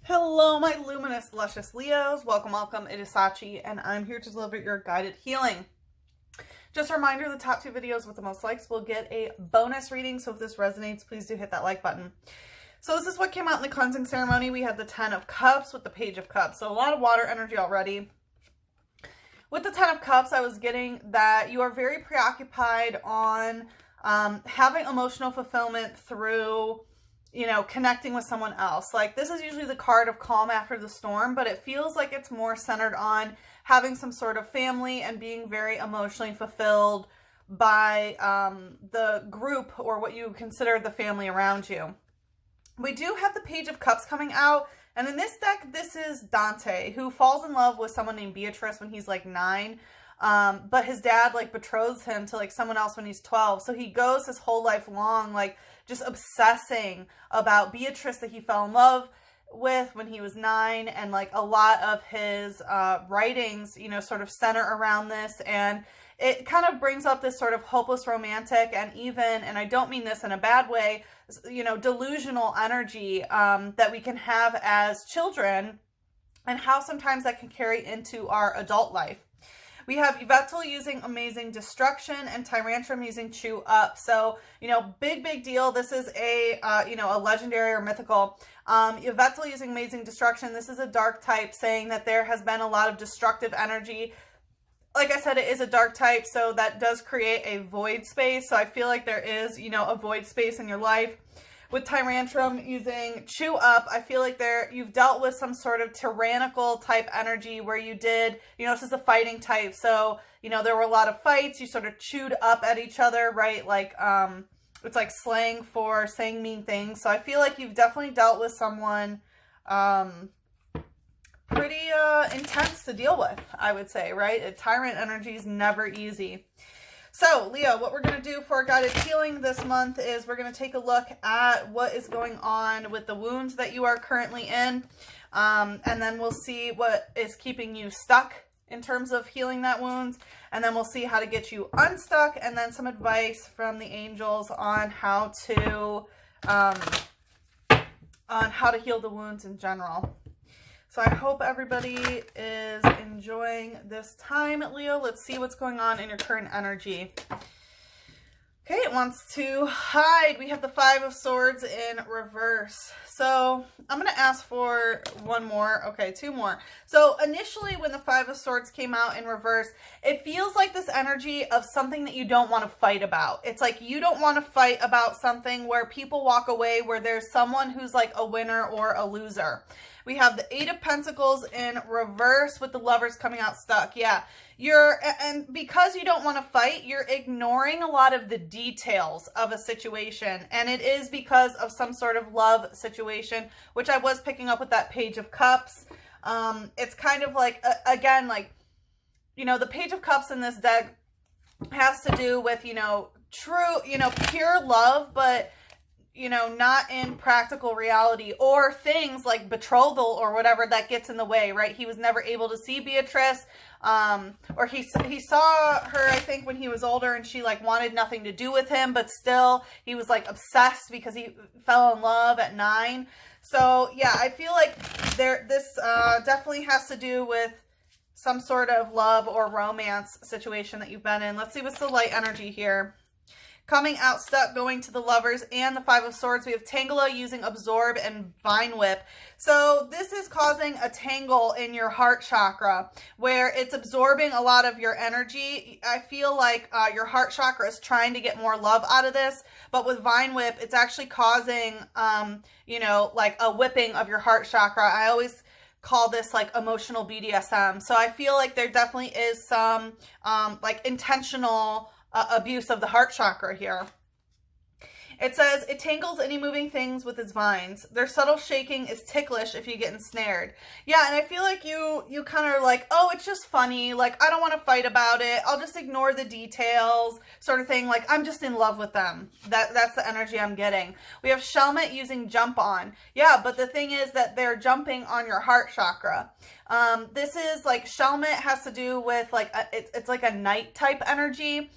Hello, my luminous, luscious Leos. Welcome. It is Sachi, and I'm here to deliver your guided healing. Just a reminder, the top 2 videos with the most likes will get a bonus reading, so if this resonates, please do hit that like button. So this is what came out in the cleansing ceremony. We had the 10 of Cups with the Page of Cups, so a lot of water energy already. With the 10 of Cups, I was getting that you are very preoccupied on having emotional fulfillment through connecting with someone else. Like, this is usually the card of calm after the storm, but it feels like it's more centered on having some sort of family and being very emotionally fulfilled by the group or what you consider the family around you. We do have the Page of Cups coming out, and in this deck, this is Dante, who falls in love with someone named Beatrice when he's like 9. But his dad like betroths him to like someone else when he's 12. So he goes his whole life long, like just obsessing about Beatrice that he fell in love with when he was 9. And like a lot of his writings, sort of center around this. And it kind of brings up this sort of hopeless romantic and even, and I don't mean this in a bad way, delusional energy that we can have as children and how sometimes that can carry into our adult life. We have Yvettal using Amazing Destruction and Tyrantrum using Chew Up. So, big deal. This is a legendary or mythical. Yvettal using Amazing Destruction. This is a dark type saying that there has been a lot of destructive energy. Like I said, it is a dark type, so that does create a void space. So I feel like there is, a void space in your life. With Tyrantrum using Chew Up, I feel like you've dealt with some sort of tyrannical type energy where you did, this is a fighting type. So, there were a lot of fights. You sort of chewed up at each other, right? Like, it's like slang for saying mean things. So I feel like you've definitely dealt with someone pretty intense to deal with, I would say, right? A tyrant energy is never easy. So, Leo, what we're going to do for guided healing this month is we're going to take a look at what is going on with the wounds that you are currently in. And then we'll see what is keeping you stuck in terms of healing that wounds. And then we'll see how to get you unstuck. And then some advice from the angels on how to heal the wounds in general. So I hope everybody is enjoying this time, Leo. Let's see what's going on in your current energy. Okay, it wants to hide. We have the 5 of Swords in reverse. So I'm going to ask for one more. Okay, 2 more. So initially when the 5 of Swords came out in reverse, it feels like this energy of something that you don't want to fight about. It's like you don't want to fight about something where people walk away, where there's someone who's like a winner or a loser. We have the 8 of Pentacles in reverse with the Lovers coming out stuck. Yeah, and because you don't want to fight, you're ignoring a lot of the details of a situation. And it is because of some sort of love situation, which I was picking up with that Page of Cups. It's kind of like, again, like, the Page of Cups in this deck has to do with, true, pure love, but not in practical reality, or things like betrothal or whatever that gets in the way, right? He was never able to see Beatrice, or he saw her, I think, when he was older, and she like wanted nothing to do with him, but still he was like obsessed because he fell in love at 9. So yeah, I feel like this definitely has to do with some sort of love or romance situation that you've been in. Let's see what's the light energy here. Coming out stuck, going to the Lovers and the 5 of Swords. We have Tangela using Absorb and Vine Whip. So this is causing a tangle in your heart chakra where it's absorbing a lot of your energy. I feel like your heart chakra is trying to get more love out of this. But with Vine Whip, it's actually causing, like a whipping of your heart chakra. I always call this like emotional BDSM. So I feel like there definitely is some like intentional abuse of the heart chakra here. It says, it tangles any moving things with its vines. Their subtle shaking is ticklish if you get ensnared. Yeah, and I feel like you kind of are like, oh, it's just funny. Like, I don't want to fight about it. I'll just ignore the details sort of thing. Like, I'm just in love with them. That's the energy I'm getting. We have Shelmet using Jump On. Yeah, but the thing is that they're jumping on your heart chakra. This is like, Shelmet has to do with like, it's like a night type energy.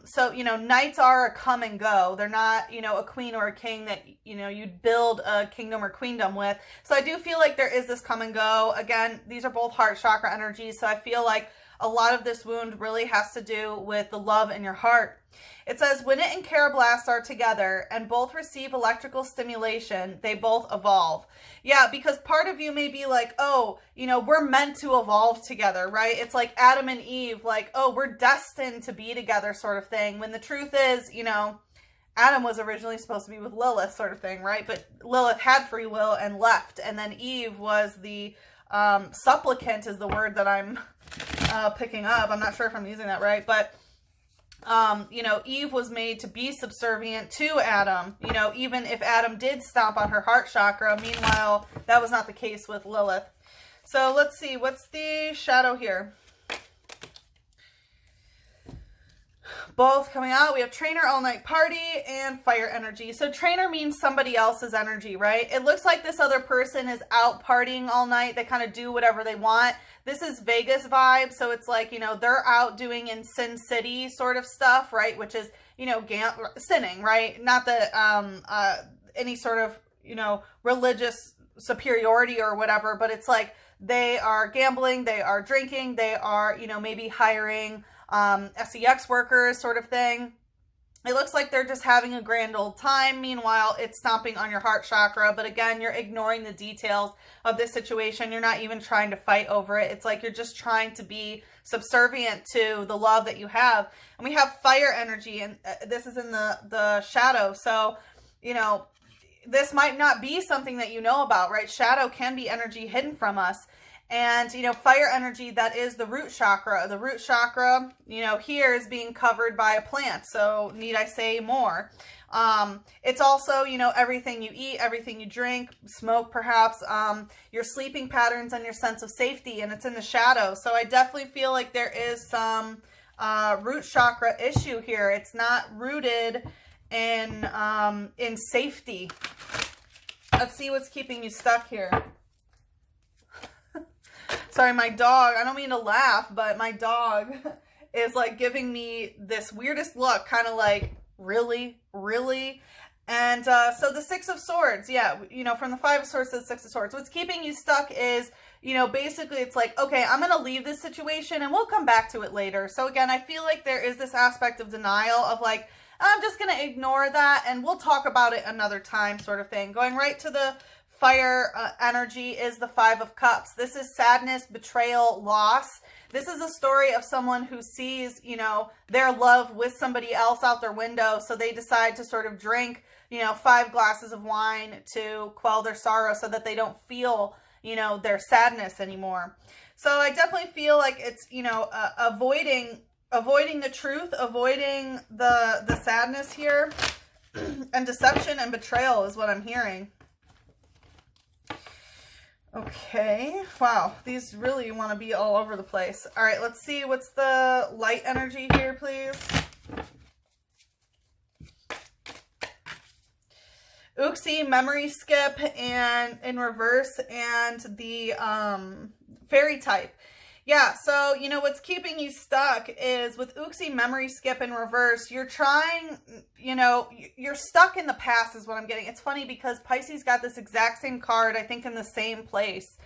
So, you know, knights are a come and go. They're not, you know, a queen or a king that, you know, you'd build a kingdom or queendom with. So I do feel like there is this come and go. Again, these are both heart chakra energies. So I feel like a lot of this wound really has to do with the love in your heart. It says, when it and Carablast are together and both receive electrical stimulation, they both evolve. Yeah, because part of you may be like, oh, you know, we're meant to evolve together, right? It's like Adam and Eve, like, oh, we're destined to be together sort of thing. When the truth is, you know, Adam was originally supposed to be with Lilith sort of thing, right? But Lilith had free will and left. And then Eve was the supplicant is the word that I'm picking up. I'm not sure if I'm using that right, but you know, Eve was made to be subservient to Adam, you know, even if Adam did stomp on her heart chakra. Meanwhile, that was not the case with Lilith. So let's see, what's the shadow here? Both coming out. We have trainer, all night party, and fire energy. So trainer means somebody else's energy, right? It looks like this other person is out partying all night. They kind of do whatever they want. This is Vegas vibe. So it's like, you know, they're out doing in Sin City sort of stuff, right? Which is, you know, sinning, right? Not that any sort of, you know, religious superiority or whatever, but it's like they are gambling, they are drinking, they are, you know, maybe hiring sex workers sort of thing. It looks like they're just having a grand old time. Meanwhile, it's stomping on your heart chakra. But again, you're ignoring the details of this situation. You're not even trying to fight over it. It's like you're just trying to be subservient to the love that you have. And we have fire energy, and this is in the shadow. So, you know, this might not be something that you know about, right? Shadow can be energy hidden from us. And, you know, fire energy, that is the root chakra. The root chakra, you know, here is being covered by a plant. So need I say more? It's also, you know, everything you eat, everything you drink, smoke perhaps, your sleeping patterns and your sense of safety, and it's in the shadow. So I definitely feel like there is some root chakra issue here. It's not rooted in safety. Let's see what's keeping you stuck here. Sorry, my dog, I don't mean to laugh, but my dog is like giving me this weirdest look, kind of like, really, really? And so the Six of Swords, yeah, you know, from the Five of Swords to the Six of Swords, what's keeping you stuck is, you know, basically it's like, okay, I'm going to leave this situation and we'll come back to it later. So again, I feel like there is this aspect of denial of like, I'm just going to ignore that and we'll talk about it another time sort of thing. Going right to the fire energy is the Five of Cups. This is sadness, betrayal, loss. This is a story of someone who sees, you know, their love with somebody else out their window. So they decide to sort of drink, you know, 5 glasses of wine to quell their sorrow so that they don't feel, you know, their sadness anymore. So I definitely feel like it's, you know, avoiding the truth, avoiding the sadness here, and deception and betrayal is what I'm hearing. Okay, wow, these really want to be all over the place. All right, let's see, what's the light energy here, please? Oopsie, memory skip, and in reverse, and the fairy type. Yeah, so, you know, what's keeping you stuck is with Uxie memory skip in reverse, you're trying, you know, you're stuck in the past is what I'm getting. It's funny because Pisces got this exact same card, I think in the same place.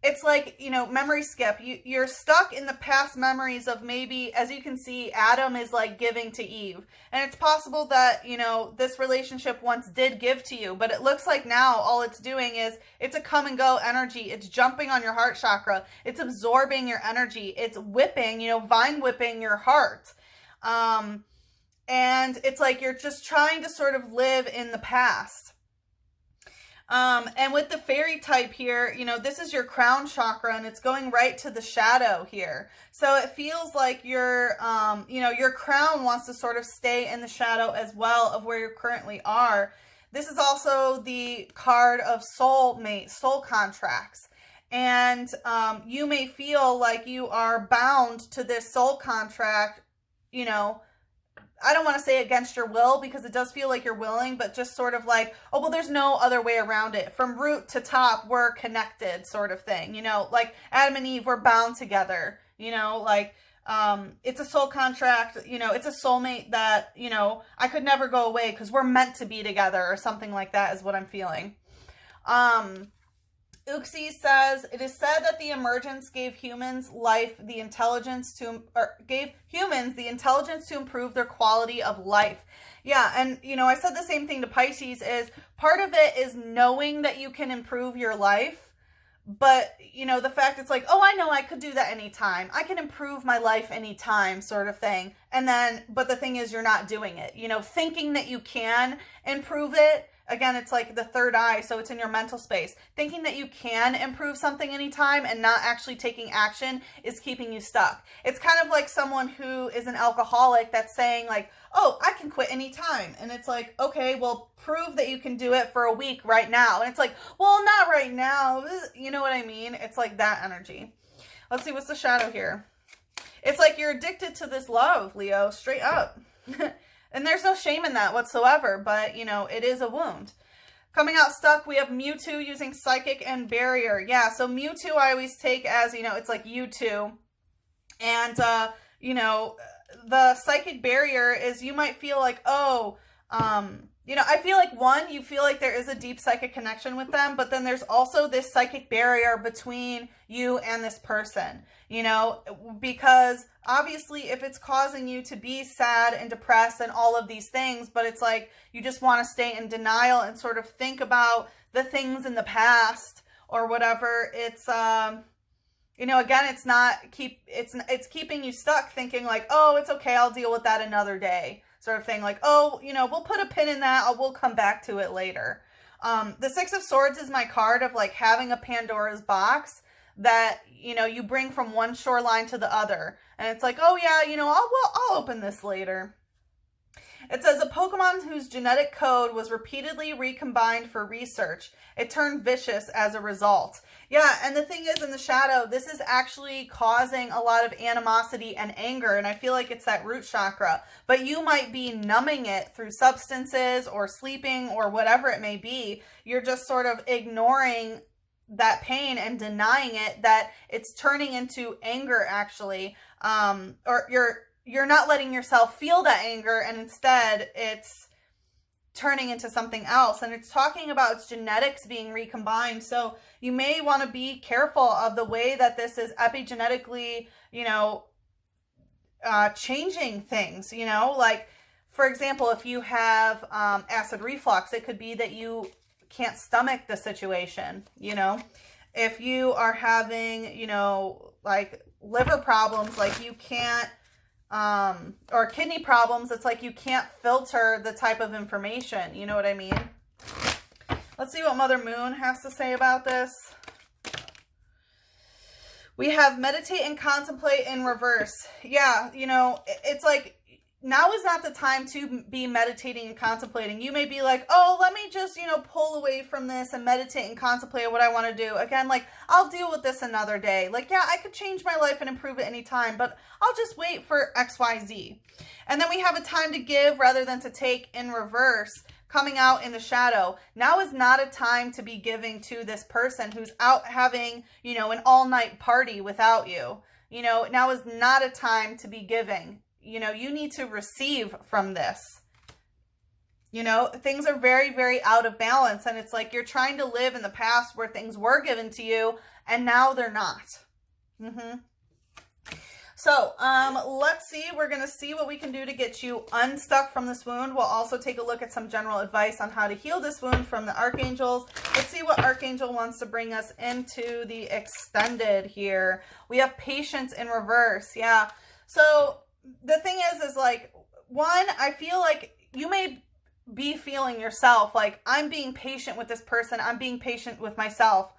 It's like, you know, memory skip. You're stuck in the past memories of maybe, as you can see, Adam is like giving to Eve. And it's possible that, you know, this relationship once did give to you. But it looks like now all it's doing is it's a come and go energy. It's jumping on your heart chakra. It's absorbing your energy. It's whipping, you know, vine whipping your heart. And it's like you're just trying to sort of live in the past. And with the fairy type here, you know, this is your crown chakra and it's going right to the shadow here. So it feels like your, you know, your crown wants to sort of stay in the shadow as well of where you currently are. This is also the card of soulmate, soul contracts. And you may feel like you are bound to this soul contract, you know, I don't want to say against your will because it does feel like you're willing, but just sort of like, oh, well, there's no other way around it. From root to top, we're connected sort of thing. You know, like Adam and Eve were bound together, you know, like It's a soul contract, you know, it's a soulmate that, you know, I could never go away because we're meant to be together or something like that is what I'm feeling. Uxie says, it is said that the emergence gave humans the intelligence to improve their quality of life. Yeah, and you know, I said the same thing to Pisces, is part of it is knowing that you can improve your life, but you know, the fact it's like, oh, I know I could do that anytime. I can improve my life anytime, sort of thing. And then, but the thing is, you're not doing it. You know, thinking that you can improve it. Again, it's like the third eye, so it's in your mental space. Thinking that you can improve something anytime and not actually taking action is keeping you stuck. It's kind of like someone who is an alcoholic that's saying like, oh, I can quit anytime. And it's like, okay, well, prove that you can do it for a week right now. And it's like, well, not right now. You know what I mean? It's like that energy. Let's see, what's the shadow here? It's like you're addicted to this love, Leo, straight up. And there's no shame in that whatsoever, but, you know, it is a wound. Coming out stuck, we have Mewtwo using Psychic and Barrier. Yeah, so Mewtwo I always take as, you know, it's like U2. And, you know, the Psychic Barrier is you might feel like, oh, you know, I feel like, one, you feel like there is a deep psychic connection with them, but then there's also this psychic barrier between you and this person, you know, because obviously if it's causing you to be sad and depressed and all of these things, but it's like you just want to stay in denial and sort of think about the things in the past or whatever, it's, you know, again, it's keeping you stuck thinking like, oh, it's okay, I'll deal with that another day. Sort of thing, like, oh, you know, we'll put a pin in that, we'll come back to it later. The Six of Swords is my card of like having a Pandora's box that, you know, you bring from one shoreline to the other. And it's like, oh yeah, you know, I'll open this later. It says a Pokemon whose genetic code was repeatedly recombined for research. It turned vicious as a result. Yeah, and the thing is, in the shadow, this is actually causing a lot of animosity and anger, and I feel like it's that root chakra. But you might be numbing it through substances or sleeping or whatever it may be. You're just sort of ignoring that pain and denying it, that it's turning into anger, actually. Or you're not letting yourself feel that anger, and instead it's turning into something else. And it's talking about its genetics being recombined. So you may want to be careful of the way that this is epigenetically, you know, changing things, you know, like, for example, if you have acid reflux, it could be that you can't stomach the situation, you know. If you are having, you know, like liver problems, like you can't, or kidney problems, it's like you can't filter the type of information, you know what I mean? Let's see what Mother Moon has to say about this. We have meditate and contemplate in reverse. Yeah, you know, it's like, now is not the time to be meditating and contemplating. You may be like, oh, let me just, you know, pull away from this and meditate and contemplate what I want to do. Again, like, I'll deal with this another day. Like, yeah, I could change my life and improve it anytime, but I'll just wait for XYZ. And then we have a time to give rather than to take in reverse, coming out in the shadow. Now is not a time to be giving to this person who's out having, you know, an all-night party without you. You know, now is not a time to be giving. You know, you need to receive from this. You know, things are very, very out of balance. And it's like you're trying to live in the past where things were given to you and now they're not. So, let's see. We're going to see what we can do to get you unstuck from this wound. We'll also take a look at some general advice on how to heal this wound from the archangels. Let's see what archangel wants to bring us into the extended here. We have patience in reverse. Yeah. So the thing is like, one, I feel like you may be feeling yourself like, I'm being patient with this person, I'm being patient with myself.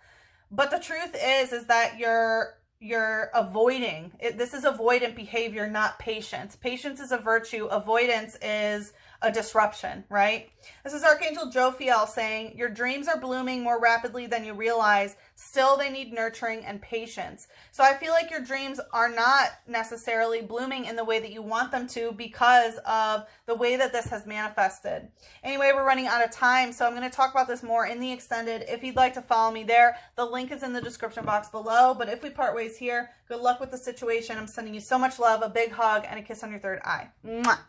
But the truth is that you're avoiding it. This is avoidant behavior, not patience. Patience is a virtue. Avoidance is a disruption, right? This is Archangel Jophiel saying, your dreams are blooming more rapidly than you realize. Still, they need nurturing and patience. So I feel like your dreams are not necessarily blooming in the way that you want them to because of the way that this has manifested. Anyway, we're running out of time, so I'm going to talk about this more in the extended. If you'd like to follow me there, the link is in the description box below. But if we part ways takeaways here. Good luck with the situation. I'm sending you so much love, a big hug, and a kiss on your third eye. Mwah.